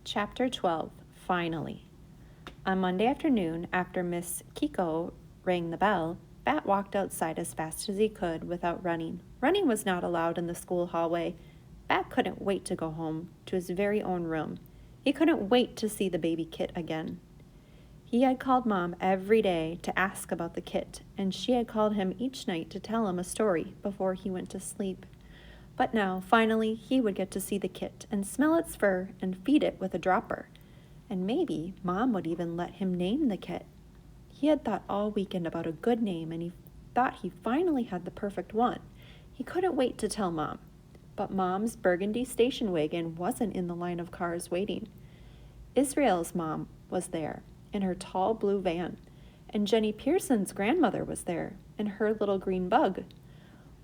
Chapter 12, Finally. On Monday afternoon, after Miss Kiko rang the bell, Bat walked outside as fast as he could without running. Running was not allowed in the school hallway. Bat couldn't wait to go home to his very own room. He couldn't wait to see the baby kit again. He had called Mom every day to ask about the kit, and she had called him each night to tell him a story before he went to sleep. But now, finally, he would get to see the kit and smell its fur and feed it with a dropper. And maybe Mom would even let him name the kit. He had thought all weekend about a good name, and he thought he finally had the perfect one. He couldn't wait to tell Mom. But Mom's burgundy station wagon wasn't in the line of cars waiting. Israel's mom was there in her tall blue van, and Jenny Pearson's grandmother was there in her little green bug.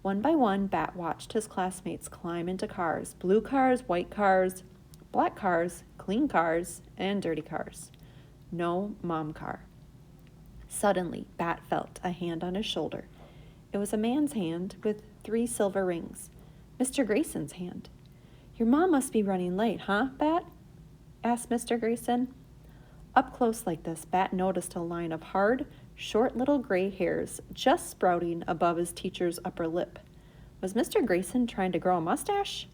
One by one, Bat watched his classmates climb into cars, blue cars, white cars, black cars, clean cars, and dirty cars. No Mom car. Suddenly, Bat felt a hand on his shoulder. It was a man's hand with 3 silver rings. Mr. Grayson's hand. "Your mom must be running late, huh, Bat?" asked Mr. Grayson. Up close like this, Bat noticed a line of hard, short little gray hairs just sprouting above his teacher's upper lip. Was Mr. Grayson trying to grow a mustache?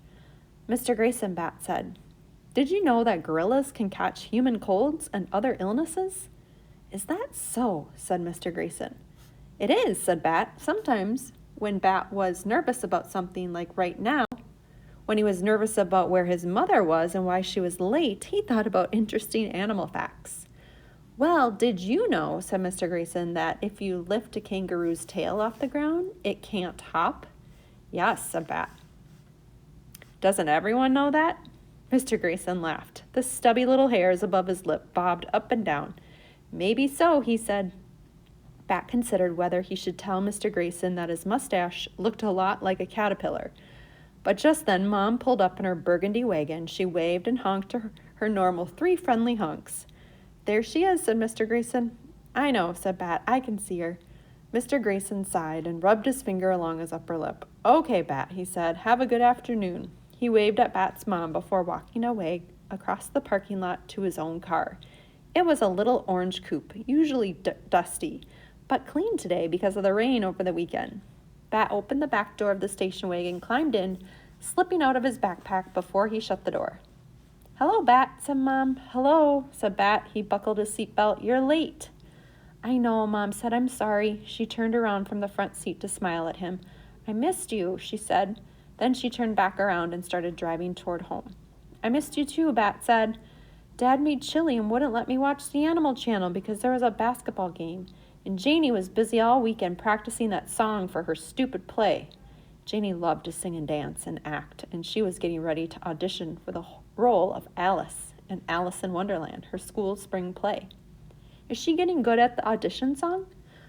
"Mr. Grayson," Bat said, "did you know that gorillas can catch human colds and other illnesses?" "Is that so?" said Mr. Grayson. "It is," said Bat. Sometimes when Bat was nervous about something, like right now, when he was nervous about where his mother was and why she was late, he thought about interesting animal facts. "Well, did you know," said Mr. Grayson, "that if you lift a kangaroo's tail off the ground, it can't hop?" "Yes," said Bat. "Doesn't everyone know that?" Mr. Grayson laughed. The stubby little hairs above his lip bobbed up and down. "Maybe so," he said. Bat considered whether he should tell Mr. Grayson that his mustache looked a lot like a caterpillar. But just then, Mom pulled up in her burgundy wagon. She waved and honked to her normal 3 friendly honks. "There she is," said Mr. Grayson. "I know," said Bat. "I can see her." Mr. Grayson sighed and rubbed his finger along his upper lip. "Okay, Bat," he said. "Have a good afternoon." He waved at Bat's mom before walking away across the parking lot to his own car. It was a little orange coupe, usually dusty, but clean today because of the rain over the weekend. Bat opened the back door of the station wagon, climbed in, slipping out of his backpack before he shut the door. "Hello, Bat," said Mom. "Hello," said Bat. He buckled his seatbelt. "You're late." "I know," Mom said. "I'm sorry." She turned around from the front seat to smile at him. "I missed you," she said. Then she turned back around and started driving toward home. "I missed you too," Bat said. "Dad made chili and wouldn't let me watch the Animal Channel because there was a basketball game. And Janie was busy all weekend practicing that song for her stupid play." Janie loved to sing and dance and act, and she was getting ready to audition for the role of Alice in Alice in Wonderland, her school spring play. "Is she getting good at the audition song?"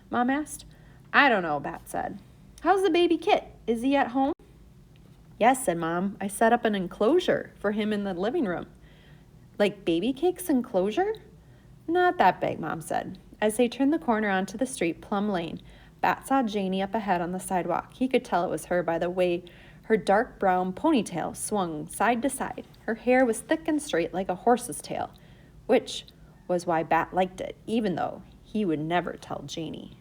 Mom asked. "I don't know," Bat said. "How's the baby kit? Is he at home?" "Yes," said Mom. "I set up an enclosure for him in the living room." "Like baby cakes enclosure?" "Not that big," Mom said. As they turned the corner onto the street, Plum Lane, Bat saw Janie up ahead on the sidewalk. He could tell it was her by the way her dark brown ponytail swung side to side. Her hair was thick and straight like a horse's tail, which was why Bat liked it, even though he would never tell Janie.